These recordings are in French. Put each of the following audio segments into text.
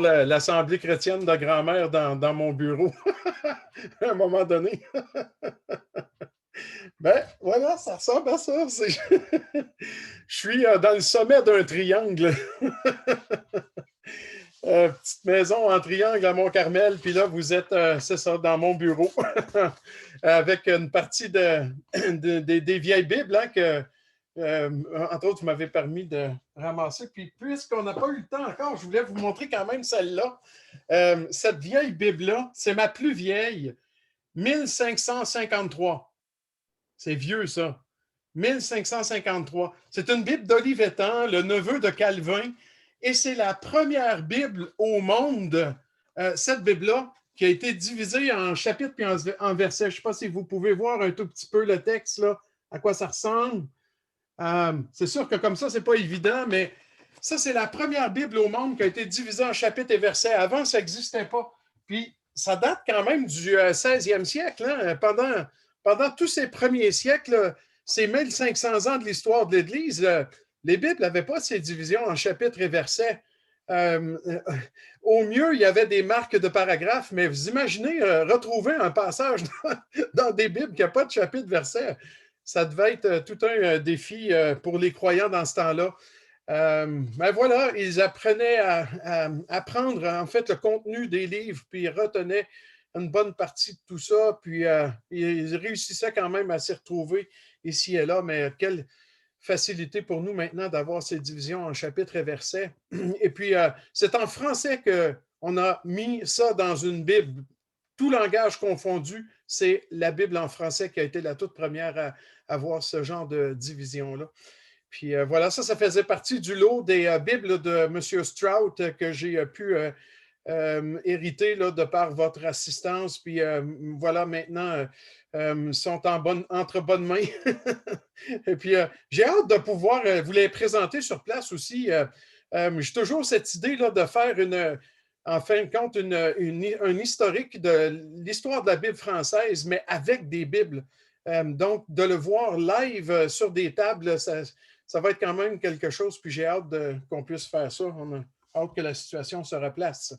l'Assemblée chrétienne de grand-mère dans mon bureau à un moment donné. Ben voilà, ça ressemble à ça. Je suis dans le sommet d'un triangle. Petite maison en triangle à Mont-Carmel, puis là, vous êtes, c'est ça, dans mon bureau, avec une partie des vieilles Bibles hein, que, entre autres, vous m'avez permis de ramasser. Puis, puisqu'on n'a pas eu le temps encore, je voulais vous montrer quand même celle-là. Cette vieille Bible-là, c'est ma plus vieille, 1553. C'est vieux, ça. 1553. C'est une Bible d'Olivetan, le neveu de Calvin, et c'est la première Bible au monde, cette Bible-là, qui a été divisée en chapitres puis en versets. Je ne sais pas si vous pouvez voir un tout petit peu le texte, là, à quoi ça ressemble. C'est sûr que comme ça, ce n'est pas évident, mais ça, c'est la première Bible au monde qui a été divisée en chapitres et versets. Avant, ça n'existait pas. Puis, ça date quand même du 16e siècle. Hein? Pendant tous ces premiers siècles, ces 1500 ans de l'histoire de l'Église, les Bibles n'avaient pas ces divisions en chapitres et versets. Au mieux, il y avait des marques de paragraphes, mais vous imaginez retrouver un passage dans des Bibles qui n'a pas de chapitre verset. Ça devait être tout un défi pour les croyants dans ce temps-là. Ben voilà, ils apprenaient à apprendre en fait le contenu des livres, puis ils retenaient une bonne partie de tout ça, puis ils réussissaient quand même à s'y retrouver ici et là, mais quelle facilité pour nous maintenant d'avoir ces divisions en chapitres et versets. Et puis, c'est en français qu'on a mis ça dans une Bible. Tout langage confondu, c'est la Bible en français qui a été la toute première à avoir ce genre de division-là. Puis voilà, ça faisait partie du lot des Bibles de M. Strout que j'ai pu hériter là, de par votre assistance. Puis voilà, maintenant, sont entre bonnes mains. Et puis, j'ai hâte de pouvoir vous les présenter sur place aussi. J'ai toujours cette idée là, de faire en fin de compte, un historique de l'histoire de la Bible française, mais avec des Bibles. Donc, de le voir live sur des tables, ça va être quand même quelque chose. Puis j'ai hâte qu'on puisse faire ça. On a hâte que la situation se replace.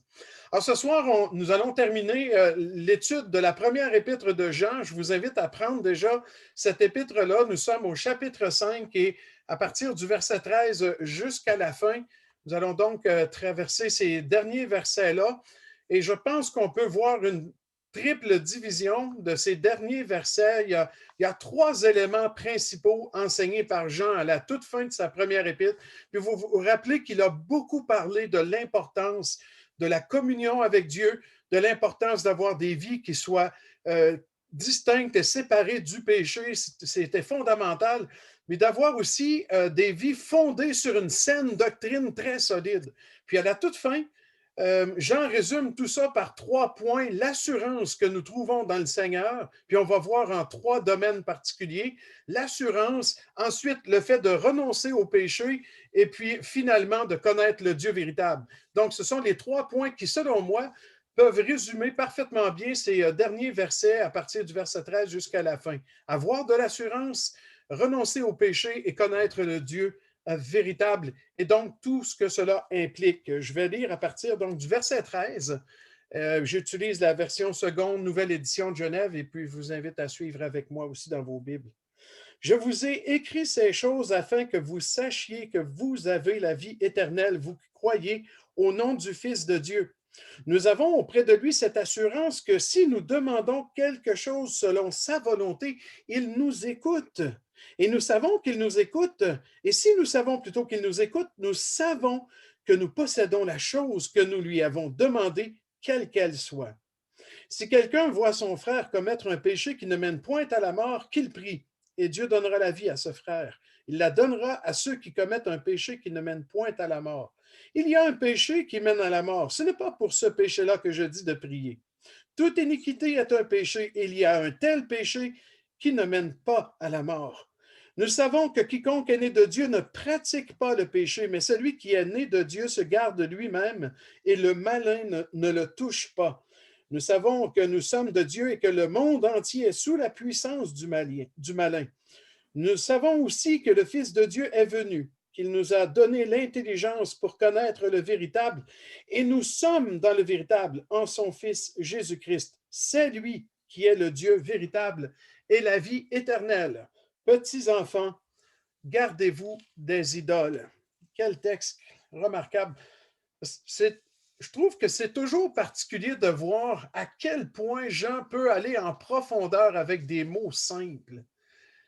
Alors, ce soir, nous allons terminer l'étude de la première épître de Jean. Je vous invite à prendre déjà cette épître-là. Nous sommes au chapitre 5 et à partir du verset 13 jusqu'à la fin, nous allons donc traverser ces derniers versets-là. Et je pense qu'on peut voir une triple division de ces derniers versets. Il y a trois éléments principaux enseignés par Jean à la toute fin de sa première épître. Puis vous vous rappelez qu'il a beaucoup parlé de l'importance de la communion avec Dieu, de l'importance d'avoir des vies qui soient distinctes et séparées du péché. C'était fondamental, mais d'avoir aussi des vies fondées sur une saine doctrine très solide. Puis à la toute fin, Jean résume tout ça par 3 points. L'assurance que nous trouvons dans le Seigneur, puis on va voir en 3 domaines particuliers. L'assurance, ensuite le fait de renoncer au péché, et puis finalement de connaître le Dieu véritable. Donc, ce sont les 3 points qui, selon moi, peuvent résumer parfaitement bien ces derniers versets à partir du verset 13 jusqu'à la fin. Avoir de l'assurance, renoncer au péché et connaître le Dieu véritable et donc tout ce que cela implique. Je vais lire à partir donc du verset 13. J'utilise la version seconde, nouvelle édition de Genève, et puis je vous invite à suivre avec moi aussi dans vos Bibles. Je vous ai écrit ces choses afin que vous sachiez que vous avez la vie éternelle, vous qui croyez au nom du Fils de Dieu. Nous avons auprès de lui cette assurance que si nous demandons quelque chose selon sa volonté, il nous écoute. Et nous savons qu'il nous écoute. Et si nous savons plutôt qu'il nous écoute, nous savons que nous possédons la chose que nous lui avons demandée, quelle qu'elle soit. Si quelqu'un voit son frère commettre un péché qui ne mène point à la mort, qu'il prie, et Dieu donnera la vie à ce frère. Il la donnera à ceux qui commettent un péché qui ne mène point à la mort. Il y a un péché qui mène à la mort. Ce n'est pas pour ce péché-là que je dis de prier. Toute iniquité est un péché, et il y a un tel péché qui ne mène pas à la mort. Nous savons que quiconque est né de Dieu ne pratique pas le péché, mais celui qui est né de Dieu se garde lui-même, et le malin ne le touche pas. Nous savons que nous sommes de Dieu et que le monde entier est sous la puissance du malin. Nous savons aussi que le Fils de Dieu est venu, qu'il nous a donné l'intelligence pour connaître le véritable, et nous sommes dans le véritable en son Fils Jésus-Christ. C'est lui qui est le Dieu véritable et la vie éternelle. Petits enfants, gardez-vous des idoles. Quel texte remarquable. Je trouve que c'est toujours particulier de voir à quel point Jean peut aller en profondeur avec des mots simples.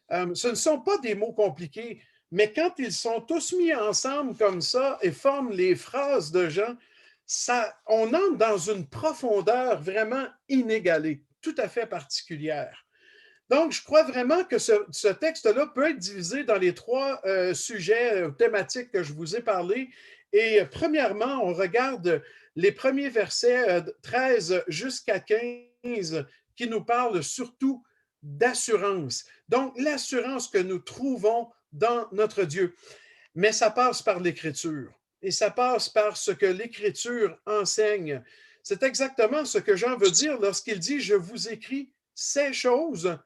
Ce ne sont pas des mots compliqués, mais quand ils sont tous mis ensemble comme ça et forment les phrases de Jean, on entre dans une profondeur vraiment inégalée, tout à fait particulière. Donc, je crois vraiment que ce texte-là peut être divisé dans les trois sujets thématiques que je vous ai parlé. Et premièrement, on regarde les premiers versets 13 jusqu'à 15 qui nous parlent surtout d'assurance. Donc, l'assurance que nous trouvons dans notre Dieu. Mais ça passe par l'Écriture et ça passe par ce que l'Écriture enseigne. C'est exactement ce que Jean veut dire lorsqu'il dit « Je vous écris ces choses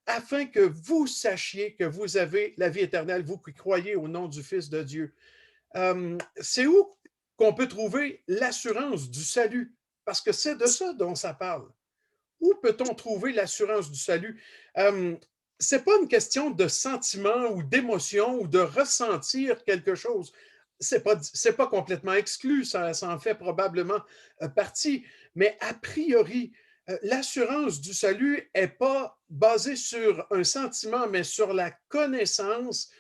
afin que vous sachiez que vous avez la vie éternelle, vous qui croyez au nom du Fils de Dieu. » C'est où qu'on peut trouver l'assurance du salut? Parce que c'est de ça dont ça parle. Où peut-on trouver l'assurance du salut? Ce n'est pas une question de sentiment ou d'émotion ou de ressentir quelque chose. Ce n'est pas complètement exclu, ça en fait probablement partie, mais a priori, l'assurance du salut n'est pas basée sur un sentiment, mais sur la connaissance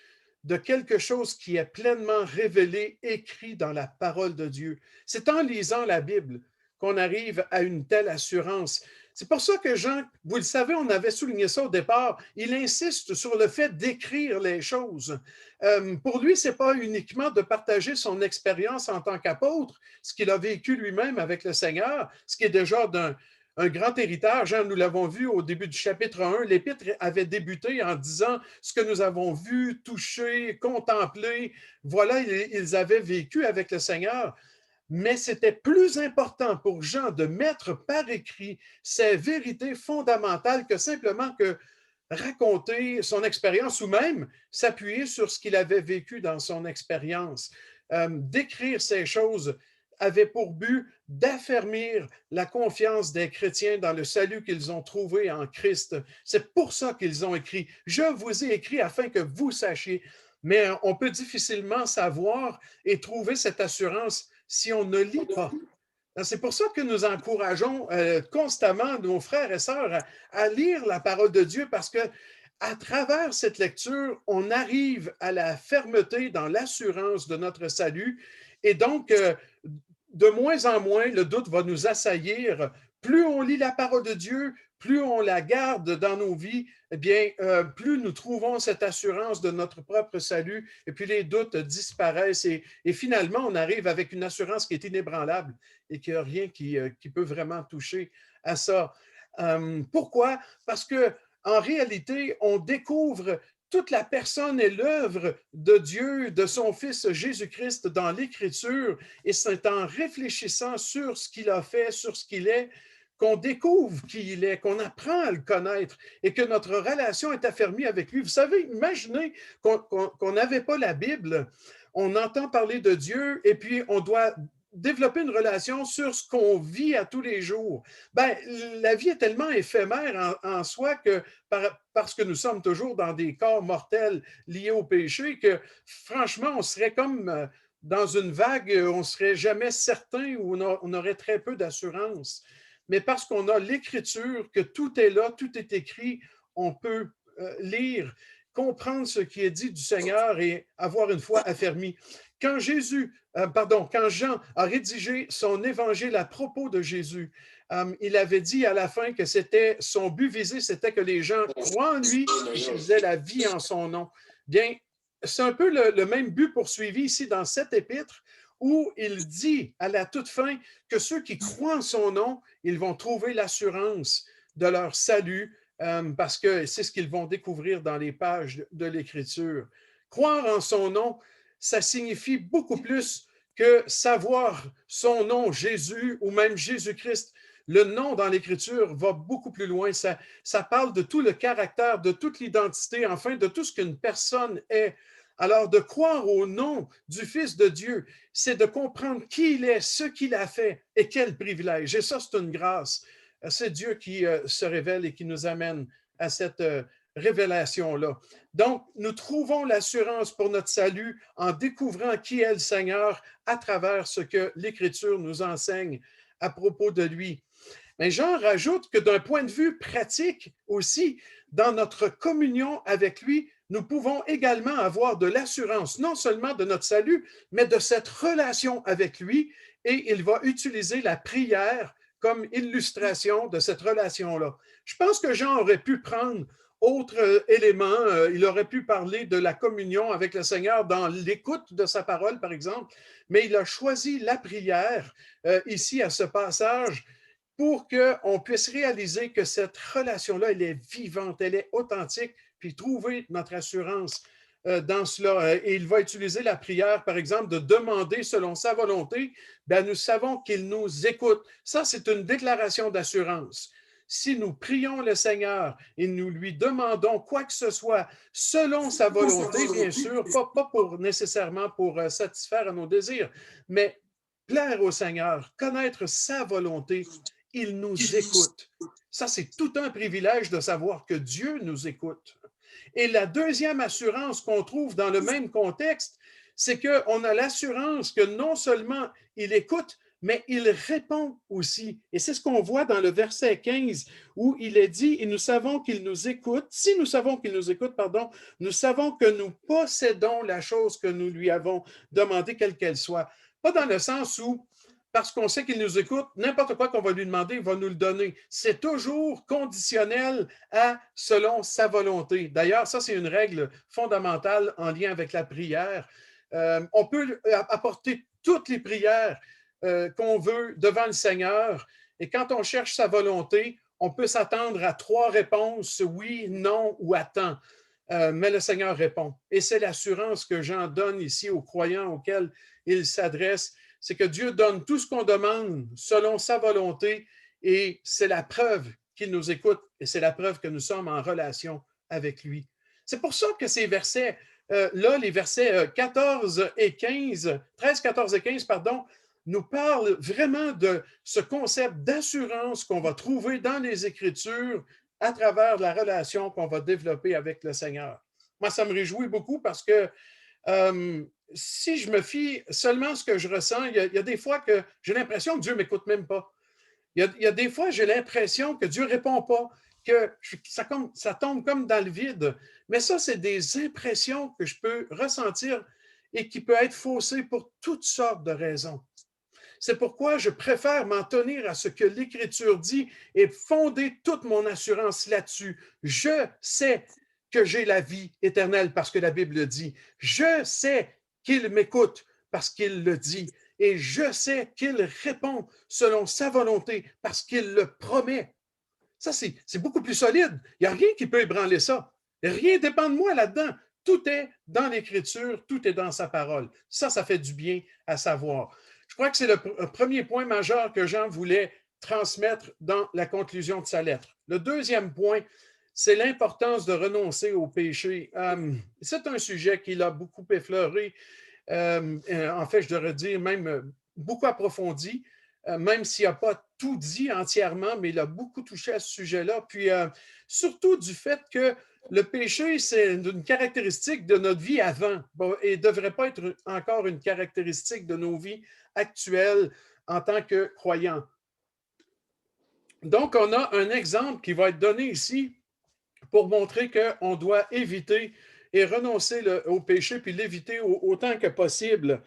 de quelque chose qui est pleinement révélé, écrit dans la parole de Dieu. C'est en lisant la Bible qu'on arrive à une telle assurance. C'est pour ça que Jean, vous le savez, on avait souligné ça au départ, il insiste sur le fait d'écrire les choses. Pour lui, ce n'est pas uniquement de partager son expérience en tant qu'apôtre, ce qu'il a vécu lui-même avec le Seigneur, ce qui est déjà un grand héritage. Nous l'avons vu au début du chapitre 1. L'Épître avait débuté en disant ce que nous avons vu, touché, contemplé. Voilà, ils avaient vécu avec le Seigneur. Mais c'était plus important pour Jean de mettre par écrit ces vérités fondamentales que simplement que raconter son expérience ou même s'appuyer sur ce qu'il avait vécu dans son expérience. D'écrire ces choses avait pour but d'affermir la confiance des chrétiens dans le salut qu'ils ont trouvé en Christ. C'est pour ça qu'ils ont écrit « Je vous ai écrit afin que vous sachiez ». Mais on peut difficilement savoir et trouver cette assurance si on ne lit pas. C'est pour ça que nous encourageons constamment nos frères et sœurs à lire la parole de Dieu parce que à travers cette lecture, on arrive à la fermeté dans l'assurance de notre salut et donc de moins en moins, le doute va nous assaillir. Plus on lit la parole de Dieu, plus on la garde dans nos vies, eh bien, plus nous trouvons cette assurance de notre propre salut, et puis les doutes disparaissent, et finalement, on arrive avec une assurance qui est inébranlable et qu'il n'y a rien qui peut vraiment toucher à ça. Pourquoi? Parce que en réalité, on découvre toute la personne et l'œuvre de Dieu, de son Fils Jésus-Christ dans l'Écriture, et c'est en réfléchissant sur ce qu'il a fait, sur ce qu'il est, qu'on découvre qui il est, qu'on apprend à le connaître et que notre relation est affermie avec lui. Vous savez, imaginez qu'on n'avait pas la Bible, on entend parler de Dieu et puis on doit développer une relation sur ce qu'on vit à tous les jours. Ben, la vie est tellement éphémère en soi que parce que nous sommes toujours dans des corps mortels liés au péché que franchement, on serait comme dans une vague, on ne serait jamais certain ou on aurait très peu d'assurance. Mais parce qu'on a l'Écriture, que tout est là, tout est écrit, on peut lire, comprendre ce qui est dit du Seigneur et avoir une foi affermie. Quand quand Jean a rédigé son évangile à propos de Jésus, il avait dit à la fin que c'était son but visé, c'était que les gens croient en lui et qu'ils aient la vie en son nom. Bien, c'est un peu le même but poursuivi ici dans cette épître où il dit à la toute fin que ceux qui croient en son nom, ils vont trouver l'assurance de leur salut parce que c'est ce qu'ils vont découvrir dans les pages de l'Écriture. Croire en son nom, ça signifie beaucoup plus que savoir son nom, Jésus, ou même Jésus-Christ. Le nom dans l'Écriture va beaucoup plus loin. Ça parle de tout le caractère, de toute l'identité, enfin de tout ce qu'une personne est. Alors, de croire au nom du Fils de Dieu, c'est de comprendre qui il est, ce qu'il a fait et quel privilège. Et ça, c'est une grâce. C'est Dieu qui se révèle et qui nous amène à cette révélation-là. Donc, nous trouvons l'assurance pour notre salut en découvrant qui est le Seigneur à travers ce que l'Écriture nous enseigne à propos de lui. Mais Jean rajoute que d'un point de vue pratique aussi, dans notre communion avec lui, nous pouvons également avoir de l'assurance, non seulement de notre salut, mais de cette relation avec lui. Et il va utiliser la prière comme illustration de cette relation-là. Je pense que Jean aurait pu prendre autre élément. Il aurait pu parler de la communion avec le Seigneur dans l'écoute de sa parole, par exemple, mais il a choisi la prière ici à ce passage pour qu'on puisse réaliser que cette relation-là, elle est vivante, elle est authentique, puis trouver notre assurance dans cela. Et il va utiliser la prière, par exemple, de demander selon sa volonté. Bien, nous savons qu'il nous écoute. Ça, c'est une déclaration d'assurance. Si nous prions le Seigneur et nous lui demandons quoi que ce soit selon sa volonté, bien sûr, pas pour nécessairement pour satisfaire à nos désirs, mais plaire au Seigneur, connaître sa volonté, il nous écoute. Ça, c'est tout un privilège de savoir que Dieu nous écoute. Et la deuxième assurance qu'on trouve dans le même contexte, c'est qu'on a l'assurance que non seulement il écoute, mais il répond aussi. Et c'est ce qu'on voit dans le verset 15 où il est dit, et nous savons qu'il nous écoute. Si nous savons qu'il nous écoute, pardon, nous savons que nous possédons la chose que nous lui avons demandé, quelle qu'elle soit. Pas dans le sens où parce qu'on sait qu'il nous écoute, n'importe quoi qu'on va lui demander, il va nous le donner. C'est toujours conditionnel à selon sa volonté. D'ailleurs, ça, c'est une règle fondamentale en lien avec la prière. On peut apporter toutes les prières qu'on veut devant le Seigneur, et quand on cherche sa volonté, on peut s'attendre à 3 réponses, oui, non ou attends. Mais le Seigneur répond. Et c'est l'assurance que Jean donne ici aux croyants auxquels il s'adresse, c'est que Dieu donne tout ce qu'on demande selon sa volonté, et c'est la preuve qu'il nous écoute, et c'est la preuve que nous sommes en relation avec lui. C'est pour ça que ces versets-là, les versets 14 et 15, 13, 14 et 15, pardon, nous parlent vraiment de ce concept d'assurance qu'on va trouver dans les Écritures à travers la relation qu'on va développer avec le Seigneur. Moi, ça me réjouit beaucoup parce que si je me fie seulement à ce que je ressens, il y a des fois que j'ai l'impression que Dieu ne m'écoute même pas. Il y a des fois, j'ai l'impression que Dieu ne répond pas, que ça tombe comme dans le vide. Mais ça, c'est des impressions que je peux ressentir et qui peuvent être faussées pour toutes sortes de raisons. C'est pourquoi je préfère m'en tenir à ce que l'Écriture dit et fonder toute mon assurance là-dessus. Je sais que j'ai la vie éternelle parce que la Bible le dit. Je sais qu'il m'écoute parce qu'il le dit. Et je sais qu'il répond selon sa volonté parce qu'il le promet. Ça, c'est beaucoup plus solide. Il n'y a rien qui peut ébranler ça. Rien ne dépend de moi là-dedans. Tout est dans l'Écriture, tout est dans sa parole. Ça fait du bien à savoir. Je crois que c'est le premier point majeur que Jean voulait transmettre dans la conclusion de sa lettre. Le deuxième point, c'est l'importance de renoncer au péché. C'est un sujet qu'il a beaucoup effleuré, en fait, je devrais dire même beaucoup approfondi, même s'il n'a pas tout dit entièrement, mais il a beaucoup touché à ce sujet-là. Puis surtout du fait que le péché, c'est une caractéristique de notre vie avant et ne devrait pas être encore une caractéristique de nos vies actuelles en tant que croyants. Donc, on a un exemple qui va être donné ici pour montrer qu'on doit éviter et renoncer au péché puis l'éviter autant que possible.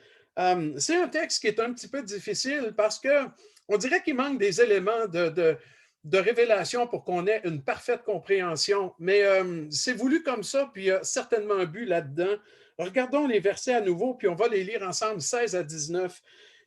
C'est un texte qui est un petit peu difficile parce qu'on dirait qu'il manque des éléments de révélation pour qu'on ait une parfaite compréhension. Mais c'est voulu comme ça, puis il y a certainement un but là-dedans. Regardons les versets à nouveau, puis on va les lire ensemble, 16 à 19.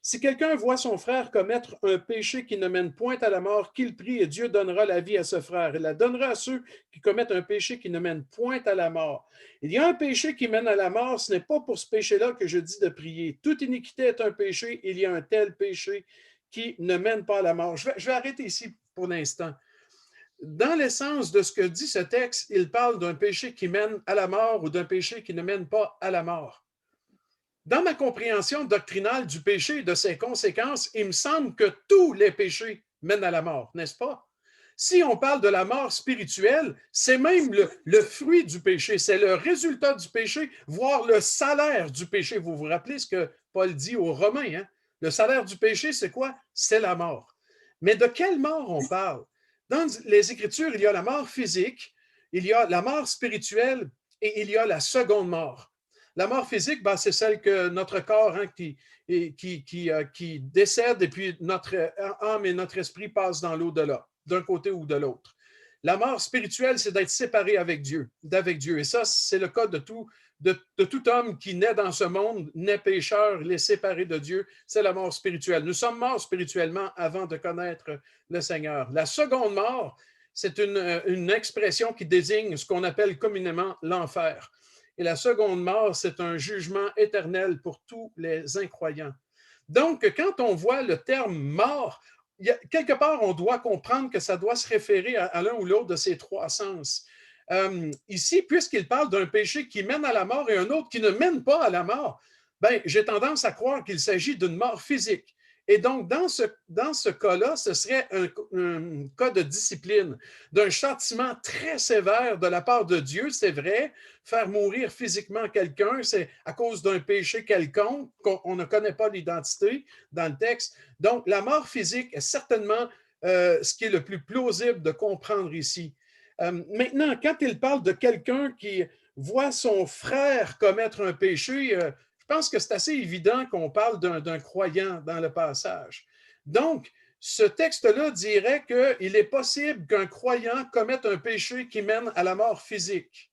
Si quelqu'un voit son frère commettre un péché qui ne mène point à la mort, qu'il prie et Dieu donnera la vie à ce frère. Il la donnera à ceux qui commettent un péché qui ne mène point à la mort. Il y a un péché qui mène à la mort, ce n'est pas pour ce péché-là que je dis de prier. Toute iniquité est un péché, il y a un tel péché qui ne mène pas à la mort. Je vais arrêter ici pour l'instant. dans l'essence de ce que dit ce texte, il parle d'un péché qui mène à la mort ou d'un péché qui ne mène pas à la mort. Dans ma compréhension doctrinale du péché et de ses conséquences, il me semble que tous les péchés mènent à la mort, n'est-ce pas? Si on parle de la mort spirituelle, c'est même le fruit du péché, c'est le résultat du péché, voire le salaire du péché. Vous vous rappelez ce que Paul dit aux Romains, hein? Le salaire du péché, c'est quoi? C'est la mort. Mais de quelle mort on parle? Dans les Écritures, il y a la mort physique, il y a la mort spirituelle et il y a la seconde mort. La mort physique, ben, c'est celle que notre corps hein, qui décède et puis notre âme et notre esprit passent dans l'au-delà, d'un côté ou de l'autre. La mort spirituelle, c'est d'être séparé avec Dieu, d'avec Dieu. Et ça, c'est le cas de tout homme qui naît dans ce monde, naît pécheur, il est séparé de Dieu. C'est la mort spirituelle. Nous sommes morts spirituellement avant de connaître le Seigneur. La seconde mort, c'est une expression qui désigne ce qu'on appelle communément l'enfer. Et la seconde mort, c'est un jugement éternel pour tous les incroyants. Donc, quand on voit le terme mort, quelque part, on doit comprendre que ça doit se référer à l'un ou l'autre de ces trois sens. Ici, puisqu'il parle d'un péché qui mène à la mort et un autre qui ne mène pas à la mort, ben, j'ai tendance à croire qu'il s'agit d'une mort physique. Et donc, dans ce cas-là, ce serait un cas de discipline, d'un châtiment très sévère de la part de Dieu, c'est vrai. Faire mourir physiquement quelqu'un, c'est à cause d'un péché quelconque, qu'on ne connaît pas l'identité dans le texte. Donc, la mort physique est certainement ce qui est le plus plausible de comprendre ici. Maintenant, quand il parle de quelqu'un qui voit son frère commettre un péché, je pense que c'est assez évident qu'on parle d'un croyant dans le passage. Donc, ce texte-là dirait qu'il est possible qu'un croyant commette un péché qui mène à la mort physique.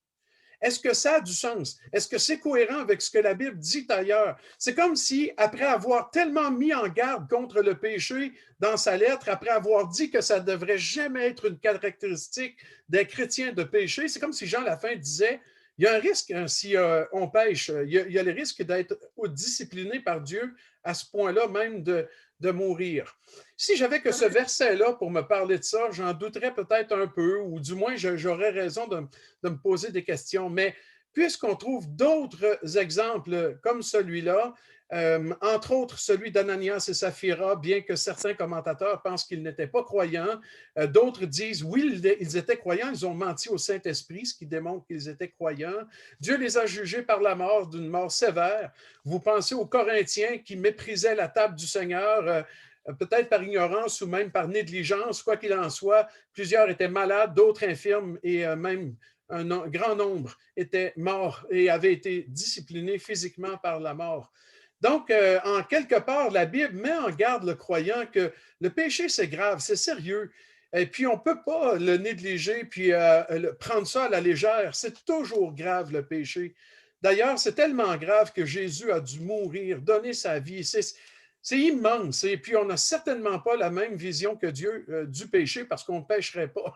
Est-ce que ça a du sens? Est-ce que c'est cohérent avec ce que la Bible dit ailleurs? C'est comme si, après avoir tellement mis en garde contre le péché dans sa lettre, après avoir dit que ça ne devrait jamais être une caractéristique des chrétiens de pécher, c'est comme si Jean à la fin disait, il y a un risque hein, si on pêche, il y a le risque d'être discipliné par Dieu à ce point-là même de mourir. Si j'avais que ce verset-là pour me parler de ça, j'en douterais peut-être un peu, ou du moins j'aurais raison de me poser des questions. Mais puisqu'on trouve d'autres exemples comme celui-là, entre autres celui d'Ananias et Saphira, bien que certains commentateurs pensent qu'ils n'étaient pas croyants, d'autres disent oui, ils étaient croyants, ils ont menti au Saint-Esprit, ce qui démontre qu'ils étaient croyants. Dieu les a jugés par la mort, d'une mort sévère. Vous pensez aux Corinthiens qui méprisaient la table du Seigneur, peut-être par ignorance ou même par négligence, quoi qu'il en soit, plusieurs étaient malades, d'autres infirmes et même un grand nombre étaient morts et avaient été disciplinés physiquement par la mort. Donc, en quelque part, la Bible met en garde le croyant que le péché, c'est grave, c'est sérieux. Et puis, on ne peut pas le négliger puis prendre ça à la légère. C'est toujours grave, le péché. D'ailleurs, c'est tellement grave que Jésus a dû mourir, donner sa vie. C'est immense. Et puis, on n'a certainement pas la même vision que Dieu du péché parce qu'on ne pécherait pas.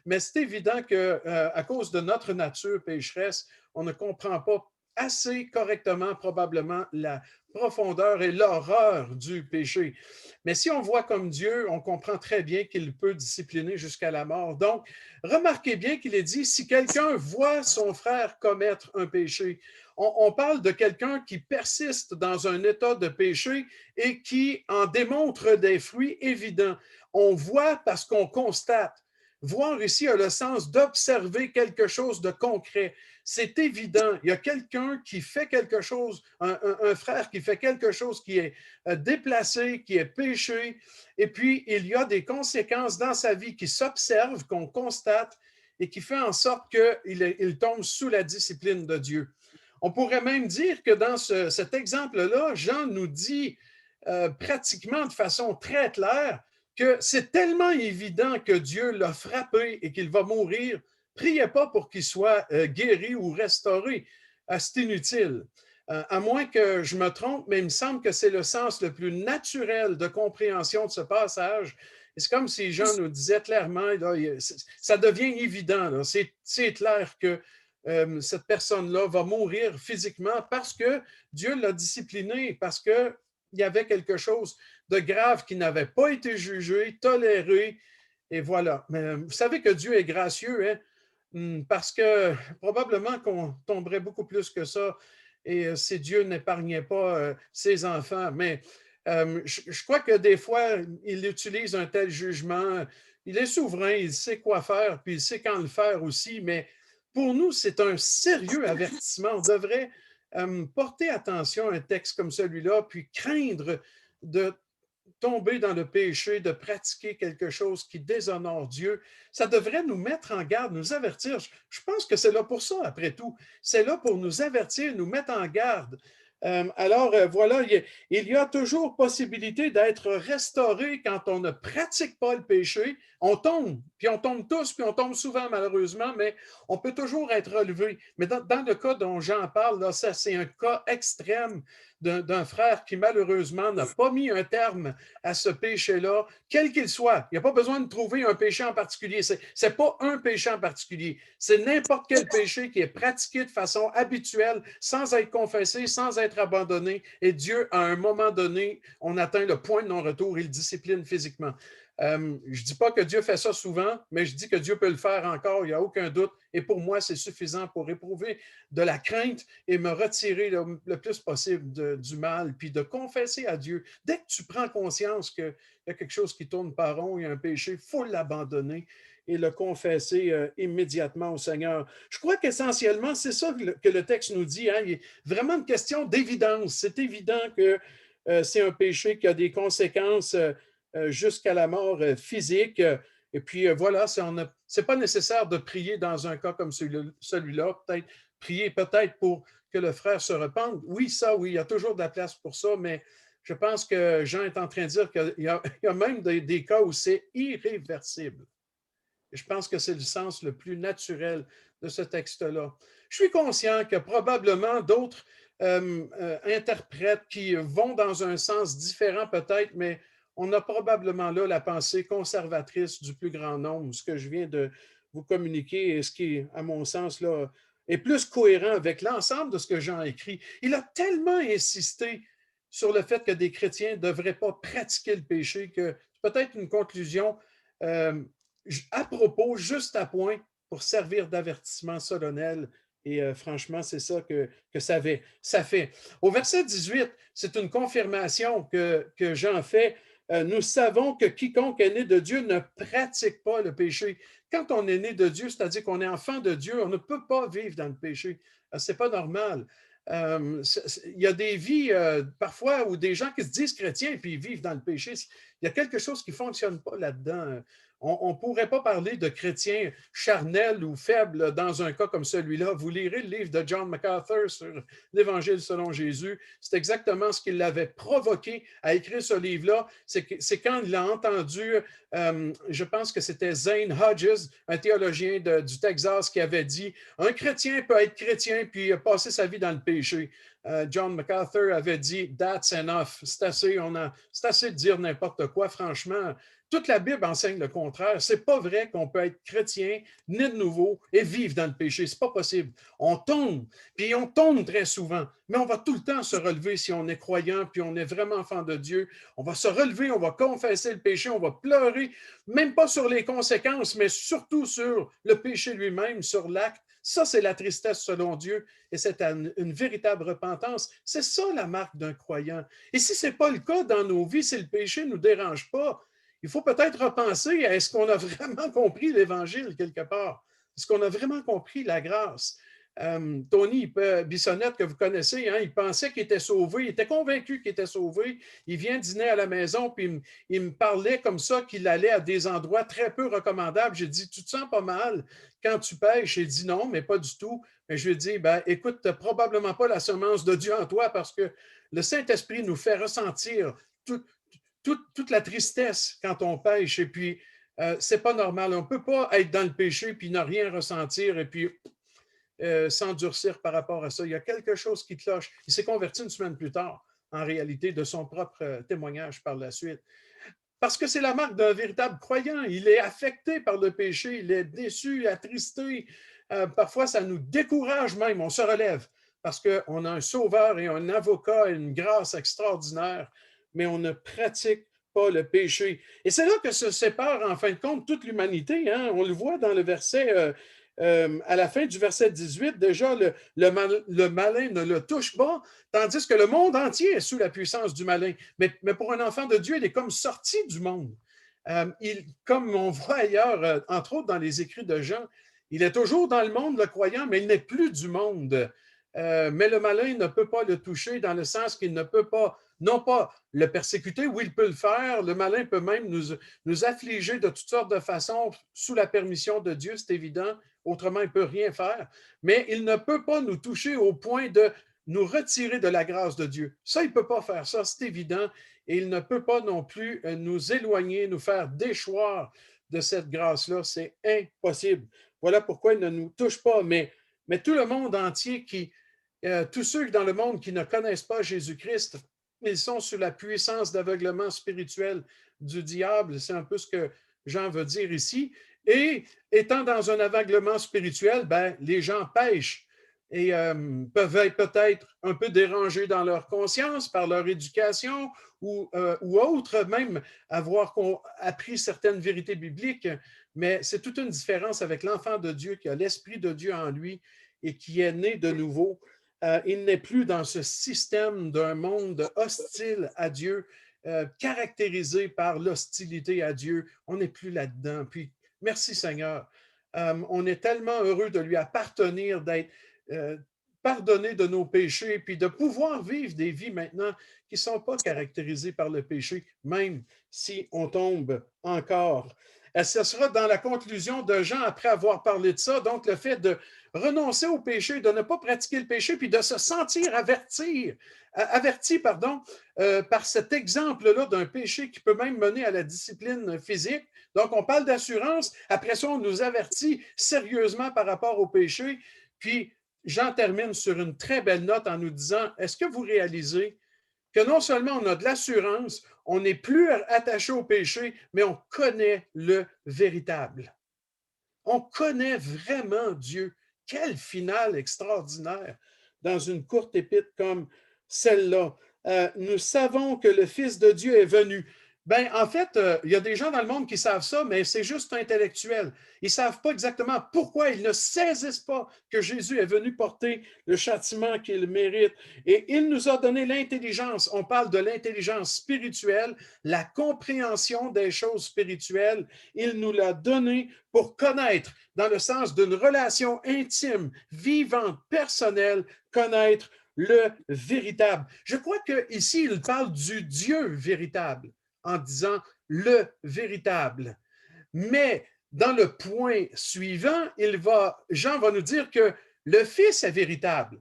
Mais c'est évident qu'à cause de notre nature pécheresse, on ne comprend pas assez correctement probablement la profondeur et l'horreur du péché. Mais si on voit comme Dieu, on comprend très bien qu'il peut discipliner jusqu'à la mort. Donc, remarquez bien qu'il est dit, si quelqu'un voit son frère commettre un péché, on parle de quelqu'un qui persiste dans un état de péché et qui en démontre des fruits évidents. On voit parce qu'on constate. Voir ici a le sens d'observer quelque chose de concret. C'est évident. Il y a quelqu'un qui fait quelque chose, un frère qui fait quelque chose qui est déplacé, qui est péché, et puis il y a des conséquences dans sa vie qui s'observent, qu'on constate, et qui fait en sorte qu'il tombe sous la discipline de Dieu. On pourrait même dire que dans cet exemple-là, Jean nous dit pratiquement de façon très claire que c'est tellement évident que Dieu l'a frappé et qu'il va mourir. Priez pas pour qu'il soit guéri ou restauré. C'est inutile. À moins que je me trompe, mais il me semble que c'est le sens le plus naturel de compréhension de ce passage. C'est comme si Jean nous disait clairement, là, ça devient évident. C'est clair que cette personne-là va mourir physiquement parce que Dieu l'a discipliné, parce qu'il y avait quelque chose de grave qui n'avait pas été jugé, toléré, Et voilà. Mais vous savez que Dieu est gracieux, hein? Parce que probablement qu'on tomberait beaucoup plus que ça et si Dieu n'épargnait pas ses enfants. Mais je crois que des fois, il utilise un tel jugement. Il est souverain, il sait quoi faire, puis il sait quand le faire aussi. Mais pour nous, c'est un sérieux avertissement. On devrait porter attention à un texte comme celui-là, puis craindre de tomber dans le péché, de pratiquer quelque chose qui déshonore Dieu, ça devrait nous mettre en garde, nous avertir. Je pense que c'est là pour ça, après tout. C'est là pour nous avertir, nous mettre en garde. Voilà, il y a toujours possibilité d'être restauré quand on ne pratique pas le péché. On tombe, puis on tombe tous, puis on tombe souvent malheureusement, mais on peut toujours être relevé. Mais dans le cas dont Jean parle, là, ça c'est un cas extrême d'un frère qui malheureusement n'a pas mis un terme à ce péché-là, quel qu'il soit. Il n'y a pas besoin de trouver un péché en particulier. Ce n'est pas un péché en particulier. C'est n'importe quel péché qui est pratiqué de façon habituelle, sans être confessé, sans être abandonné. Et Dieu, à un moment donné, on atteint le point de non-retour, il discipline physiquement. Je ne dis pas que Dieu fait ça souvent, mais je dis que Dieu peut le faire encore, il n'y a aucun doute. Et pour moi, c'est suffisant pour éprouver de la crainte et me retirer le plus possible du mal, puis de confesser à Dieu. Dès que tu prends conscience qu'il y a quelque chose qui tourne par rond, il y a un péché, il faut l'abandonner et le confesser immédiatement au Seigneur. Je crois qu'essentiellement, c'est ça que le texte nous dit. Hein? Il est vraiment une question d'évidence. C'est évident que c'est un péché qui a des conséquences jusqu'à la mort physique. Et puis voilà, c'est pas nécessaire de prier dans un cas comme celui-là. Peut-être prier peut-être pour que le frère se repente. Oui, il y a toujours de la place pour ça, mais je pense que Jean est en train de dire qu'il y a même des cas où c'est irréversible. Et je pense que c'est le sens le plus naturel de ce texte-là. Je suis conscient que probablement d'autres interprètes qui vont dans un sens différent peut-être, mais on a probablement là la pensée conservatrice du plus grand nombre, ce que je viens de vous communiquer et ce qui, à mon sens, là, est plus cohérent avec l'ensemble de ce que Jean a écrit. Il a tellement insisté sur le fait que des chrétiens ne devraient pas pratiquer le péché que peut-être une conclusion à propos, juste à point, pour servir d'avertissement solennel. Et franchement, c'est ça que ça fait. Au verset 18, c'est une confirmation que Jean fait. Nous savons que quiconque est né de Dieu ne pratique pas le péché. Quand on est né de Dieu, c'est-à-dire qu'on est enfant de Dieu, on ne peut pas vivre dans le péché. Ce n'est pas normal. Il y a des vies parfois où des gens qui se disent chrétiens et puis ils vivent dans le péché. Il y a quelque chose qui ne fonctionne pas là-dedans. On ne pourrait pas parler de chrétiens charnels ou faibles dans un cas comme celui-là. Vous lirez le livre de John MacArthur sur l'Évangile selon Jésus. C'est exactement ce qui l'avait provoqué à écrire ce livre-là. C'est quand il a entendu, je pense que c'était Zane Hodges, un théologien du Texas, qui avait dit « Un chrétien peut être chrétien puis passer sa vie dans le péché. » John MacArthur avait dit « That's enough. C'est assez de dire n'importe quoi. Franchement, toute la Bible enseigne le contraire. C'est pas vrai qu'on peut être chrétien, né de nouveau, et vivre dans le péché. C'est pas possible. On tombe, puis on tombe très souvent, mais on va tout le temps se relever si on est croyant, puis on est vraiment enfant de Dieu. On va se relever, on va confesser le péché, on va pleurer, même pas sur les conséquences, mais surtout sur le péché lui-même, sur l'acte. Ça, c'est la tristesse selon Dieu, et c'est une véritable repentance. C'est ça la marque d'un croyant. Et si ce n'est pas le cas dans nos vies, si le péché ne nous dérange pas, il faut peut-être repenser à est-ce qu'on a vraiment compris l'Évangile quelque part? Est-ce qu'on a vraiment compris la grâce? Tony Bissonnette, que vous connaissez, hein, il pensait qu'il était sauvé, il était convaincu qu'il était sauvé. Il vient dîner à la maison, puis il me parlait comme ça qu'il allait à des endroits très peu recommandables. J'ai dit, tu te sens pas mal quand tu pêches? Il dit non, mais pas du tout. Mais je lui ai dit, ben, écoute, tu n'as probablement pas la semence de Dieu en toi parce que le Saint-Esprit nous fait ressentir toute la tristesse quand on pêche. Et puis, c'est pas normal. On ne peut pas être dans le péché puis ne rien ressentir et puis s'endurcir par rapport à ça. Il y a quelque chose qui cloche. Il s'est converti une semaine plus tard, en réalité, de son propre témoignage par la suite. Parce que c'est la marque d'un véritable croyant. Il est affecté par le péché, il est déçu, attristé. Parfois, ça nous décourage même. On se relève parce qu'on a un sauveur et un avocat et une grâce extraordinaire, mais on ne pratique pas le péché. Et c'est là que se sépare, en fin de compte, toute l'humanité. Hein? On le voit dans le verset, à la fin du verset 18, déjà, le malin ne le touche pas, tandis que le monde entier est sous la puissance du malin. Mais pour un enfant de Dieu, il est comme sorti du monde. Comme on voit ailleurs, entre autres dans les écrits de Jean, il est toujours dans le monde, le croyant, mais il n'est plus du monde. Mais le malin ne peut pas le toucher dans le sens qu'il ne peut pas, non pas le persécuter, oui, il peut le faire. Le malin peut même nous affliger de toutes sortes de façons sous la permission de Dieu, c'est évident. Autrement, il ne peut rien faire. Mais il ne peut pas nous toucher au point de nous retirer de la grâce de Dieu. Ça, il ne peut pas faire ça, c'est évident. Et il ne peut pas non plus nous éloigner, nous faire déchoir de cette grâce-là. C'est impossible. Voilà pourquoi il ne nous touche pas. Mais tout le monde entier tous ceux dans le monde qui ne connaissent pas Jésus-Christ, ils sont sous la puissance d'aveuglement spirituel du diable. C'est un peu ce que Jean veut dire ici. Et étant dans un aveuglement spirituel, ben, les gens pêchent et peuvent être peut-être un peu dérangés dans leur conscience par leur éducation ou autre, même avoir appris certaines vérités bibliques. Mais c'est toute une différence avec l'enfant de Dieu qui a l'Esprit de Dieu en lui et qui est né de nouveau. Il n'est plus dans ce système d'un monde hostile à Dieu, caractérisé par l'hostilité à Dieu. On n'est plus là-dedans. Puis, merci Seigneur. On est tellement heureux de lui appartenir, d'être pardonné de nos péchés, puis de pouvoir vivre des vies maintenant qui ne sont pas caractérisées par le péché, même si on tombe encore. Ce sera dans la conclusion de Jean, après avoir parlé de ça, donc le fait de renoncer au péché, de ne pas pratiquer le péché, puis de se sentir averti par cet exemple-là d'un péché qui peut même mener à la discipline physique. Donc, on parle d'assurance. Après ça, on nous avertit sérieusement par rapport au péché. Puis, Jean termine sur une très belle note en nous disant, est-ce que vous réalisez que non seulement on a de l'assurance, on n'est plus attaché au péché, mais on connaît le véritable. On connaît vraiment Dieu. Quelle finale extraordinaire dans une courte épître comme celle-là. Nous savons que le Fils de Dieu est venu. Ben, en fait, il y a des gens dans le monde qui savent ça, mais c'est juste intellectuel. Ils ne savent pas exactement pourquoi. Ils ne saisissent pas que Jésus est venu porter le châtiment qu'il mérite. Et il nous a donné l'intelligence. On parle de l'intelligence spirituelle, la compréhension des choses spirituelles. Il nous l'a donné pour connaître, dans le sens d'une relation intime, vivante, personnelle, connaître le véritable. Je crois qu'ici, il parle du Dieu véritable en disant le véritable. Mais dans le point suivant, Jean va nous dire que le Fils est véritable.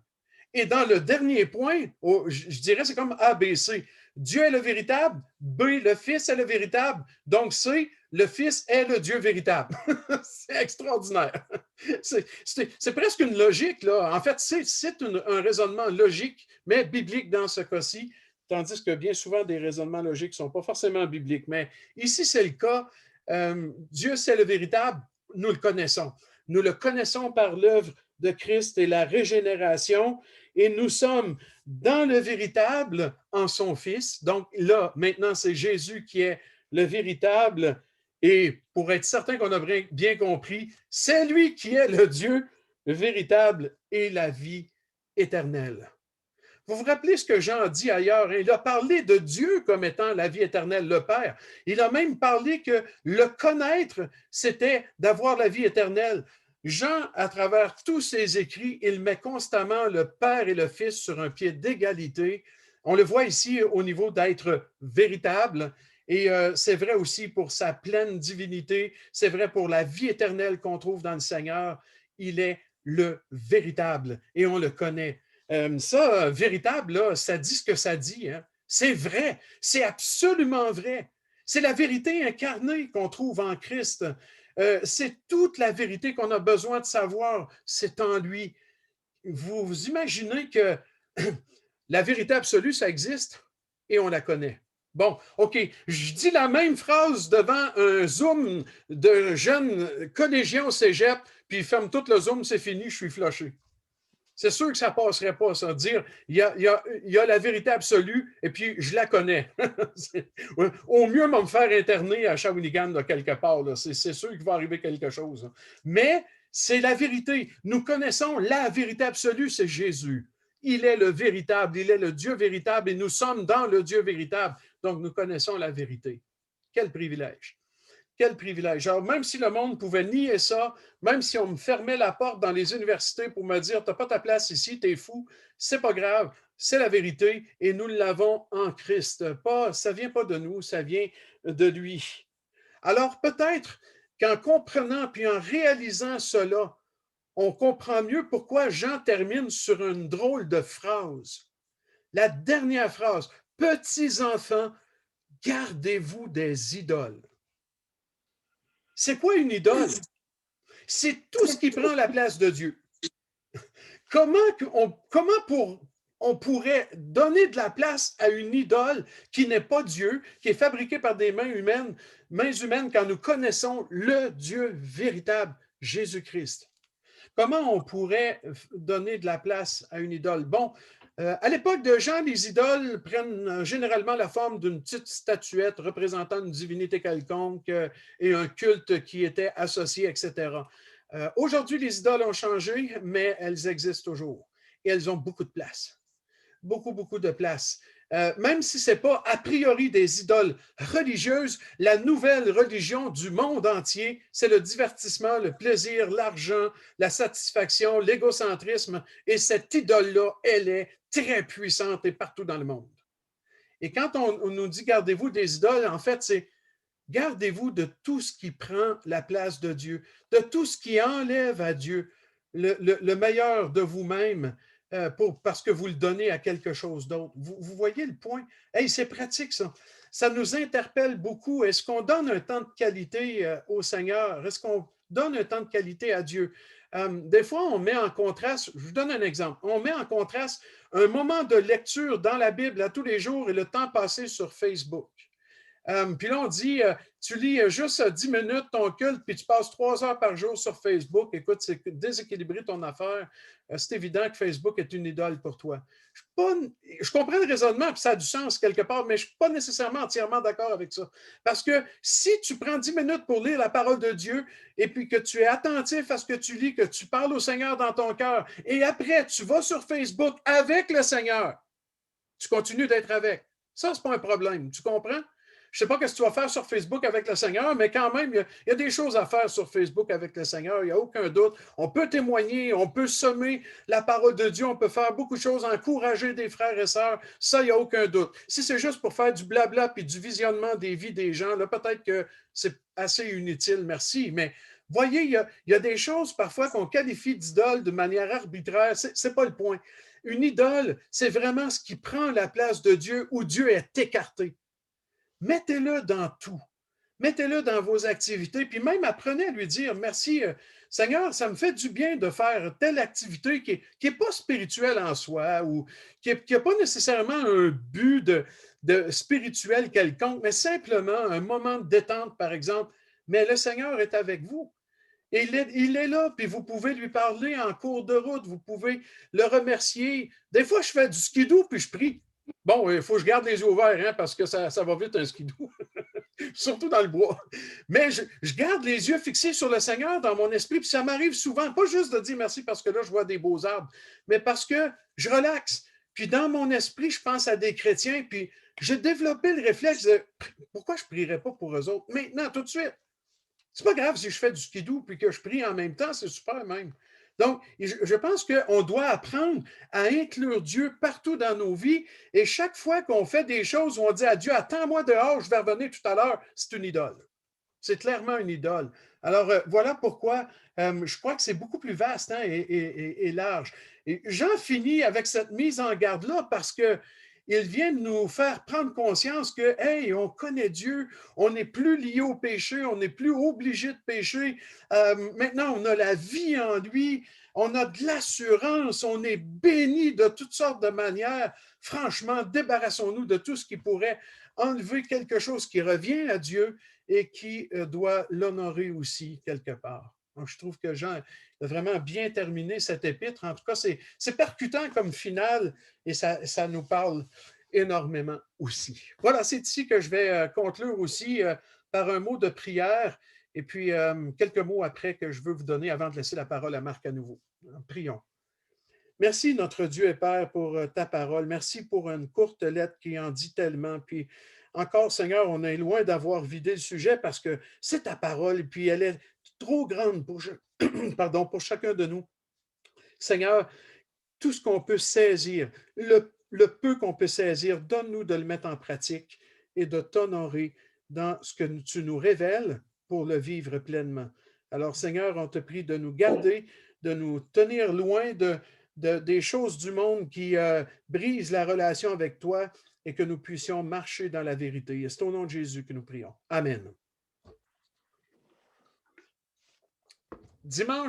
Et dans le dernier point, je dirais c'est comme A, B, C. Dieu est le véritable, B, le Fils est le véritable, donc C, le Fils est le Dieu véritable. C'est extraordinaire. C'est presque une logique, là. En fait, c'est un raisonnement logique, mais biblique dans ce cas-ci, tandis que bien souvent, des raisonnements logiques ne sont pas forcément bibliques. Mais ici, c'est le cas. Dieu, c'est le véritable, nous le connaissons. Nous le connaissons par l'œuvre de Christ et la régénération, et nous sommes dans le véritable en son Fils. Donc là, maintenant, c'est Jésus qui est le véritable, et pour être certain qu'on a bien compris, c'est lui qui est le Dieu véritable et la vie éternelle. Vous vous rappelez ce que Jean a dit ailleurs? Il a parlé de Dieu comme étant la vie éternelle, le Père. Il a même parlé que le connaître, c'était d'avoir la vie éternelle. Jean, à travers tous ses écrits, il met constamment le Père et le Fils sur un pied d'égalité. On le voit ici au niveau d'être véritable. Et c'est vrai aussi pour sa pleine divinité. C'est vrai pour la vie éternelle qu'on trouve dans le Seigneur. Il est le véritable et on le connaît. Véritable, là, ça dit ce que ça dit. Hein? C'est vrai, c'est absolument vrai. C'est la vérité incarnée qu'on trouve en Christ. C'est toute la vérité qu'on a besoin de savoir, c'est en lui. Vous imaginez que la vérité absolue, ça existe et on la connaît. Bon, OK, je dis la même phrase devant un Zoom de jeunes collégiens au cégep, puis ils ferment tout le Zoom, c'est fini, je suis flushé. C'est sûr que ça ne passerait pas, ça. Dire, il y a la vérité absolue et puis je la connais. Au mieux, me faire interner à Shawinigan, là, quelque part. C'est sûr qu'il va arriver quelque chose. Hein. Mais c'est la vérité. Nous connaissons la vérité absolue, c'est Jésus. Il est le véritable, il est le Dieu véritable et nous sommes dans le Dieu véritable. Donc, nous connaissons la vérité. Quel privilège. Quel privilège. Alors, même si le monde pouvait nier ça, même si on me fermait la porte dans les universités pour me dire, tu n'as pas ta place ici, tu es fou, c'est pas grave, c'est la vérité et nous l'avons en Christ. Ça ne vient pas de nous, ça vient de lui. Alors, peut-être qu'en comprenant puis en réalisant cela, on comprend mieux pourquoi Jean termine sur une drôle de phrase. La dernière phrase, petits enfants, gardez-vous des idoles. C'est quoi une idole? C'est tout ce qui prend la place de Dieu. Comment on pourrait donner de la place à une idole qui n'est pas Dieu, qui est fabriquée par des mains humaines, quand nous connaissons le Dieu véritable, Jésus-Christ? Comment on pourrait donner de la place à une idole? Bon, à l'époque de Jean, les idoles prennent généralement la forme d'une petite statuette représentant une divinité quelconque et un culte qui était associé, etc. Aujourd'hui, les idoles ont changé, mais elles existent toujours et elles ont beaucoup de place. Beaucoup, beaucoup de place. Même si ce n'est pas a priori des idoles religieuses, la nouvelle religion du monde entier, c'est le divertissement, le plaisir, l'argent, la satisfaction, l'égocentrisme. Et cette idole-là, elle est très puissante et partout dans le monde. Et quand on nous dit gardez-vous des idoles, en fait, c'est gardez-vous de tout ce qui prend la place de Dieu, de tout ce qui enlève à Dieu le meilleur de vous-même parce que vous le donnez à quelque chose d'autre. Vous voyez le point? Hey, c'est pratique, ça. Ça nous interpelle beaucoup. Est-ce qu'on donne un temps de qualité au Seigneur? Est-ce qu'on donne un temps de qualité à Dieu? Des fois, on met en contraste, je vous donne un exemple, on met en contraste un moment de lecture dans la Bible à tous les jours et le temps passé sur Facebook. Puis là, on dit, tu lis juste 10 minutes ton culte, puis tu passes 3 heures par jour sur Facebook. Écoute, c'est déséquilibrer ton affaire. C'est évident que Facebook est une idole pour toi. Je comprends le raisonnement, puis ça a du sens quelque part, mais je ne suis pas nécessairement entièrement d'accord avec ça. Parce que si tu prends 10 minutes pour lire la parole de Dieu, et puis que tu es attentif à ce que tu lis, que tu parles au Seigneur dans ton cœur, et après, tu vas sur Facebook avec le Seigneur, tu continues d'être avec. Ça, ce n'est pas un problème. Tu comprends? Je ne sais pas ce que tu vas faire sur Facebook avec le Seigneur, mais quand même, il y a des choses à faire sur Facebook avec le Seigneur, il n'y a aucun doute. On peut témoigner, on peut semer la parole de Dieu, on peut faire beaucoup de choses, encourager des frères et sœurs, ça, il n'y a aucun doute. Si c'est juste pour faire du blabla puis du visionnement des vies des gens, là, peut-être que c'est assez inutile, merci, mais voyez, il y a des choses parfois qu'on qualifie d'idoles de manière arbitraire, ce n'est pas le point. Une idole, c'est vraiment ce qui prend la place de Dieu où Dieu est écarté. Mettez-le dans tout. Mettez-le dans vos activités, puis même apprenez à lui dire merci, Seigneur, ça me fait du bien de faire telle activité qui n'est pas spirituelle en soi ou qui n'a pas nécessairement un but de spirituel quelconque, mais simplement un moment de détente, par exemple. Mais le Seigneur est avec vous. Et il est là, puis vous pouvez lui parler en cours de route, vous pouvez le remercier. Des fois, je fais du skidoo, puis je prie. Bon, il faut que je garde les yeux ouverts, hein, parce que ça va vite un skidoo, surtout dans le bois. Mais je garde les yeux fixés sur le Seigneur dans mon esprit, puis ça m'arrive souvent, pas juste de dire merci parce que là, je vois des beaux arbres, mais parce que je relaxe. Puis dans mon esprit, je pense à des chrétiens, puis j'ai développé le réflexe de pourquoi je ne prierais pas pour eux autres maintenant, tout de suite. C'est pas grave si je fais du skidoo puis que je prie en même temps, c'est super même. Donc, je pense qu'on doit apprendre à inclure Dieu partout dans nos vies et chaque fois qu'on fait des choses où on dit à Dieu, attends-moi dehors, je vais revenir tout à l'heure, c'est une idole. C'est clairement une idole. Alors, voilà pourquoi je crois que c'est beaucoup plus vaste hein, et large. Et j'en finis avec cette mise en garde-là parce que il vient de nous faire prendre conscience que, hey, on connaît Dieu, on n'est plus lié au péché, on n'est plus obligé de pécher. Maintenant, on a la vie en lui, on a de l'assurance, on est béni de toutes sortes de manières. Franchement, débarrassons-nous de tout ce qui pourrait enlever quelque chose qui revient à Dieu et qui doit l'honorer aussi quelque part. Donc, je trouve que Jean a vraiment bien terminé cette épître. En tout cas, c'est percutant comme finale et ça nous parle énormément aussi. Voilà, c'est ici que je vais conclure aussi par un mot de prière et puis quelques mots après que je veux vous donner avant de laisser la parole à Marc à nouveau. Prions. Merci, notre Dieu et Père, pour ta parole. Merci pour une courte lettre qui en dit tellement. Puis encore, Seigneur, on est loin d'avoir vidé le sujet parce que c'est ta parole, puis elle est trop grande pour, pardon, pour chacun de nous. Seigneur, tout ce qu'on peut saisir, le peu qu'on peut saisir, donne-nous de le mettre en pratique et de t'honorer dans ce que tu nous révèles pour le vivre pleinement. Alors, Seigneur, on te prie de nous garder, de nous tenir loin des choses du monde qui brisent la relation avec toi et que nous puissions marcher dans la vérité. Et c'est au nom de Jésus que nous prions. Amen. Dimanche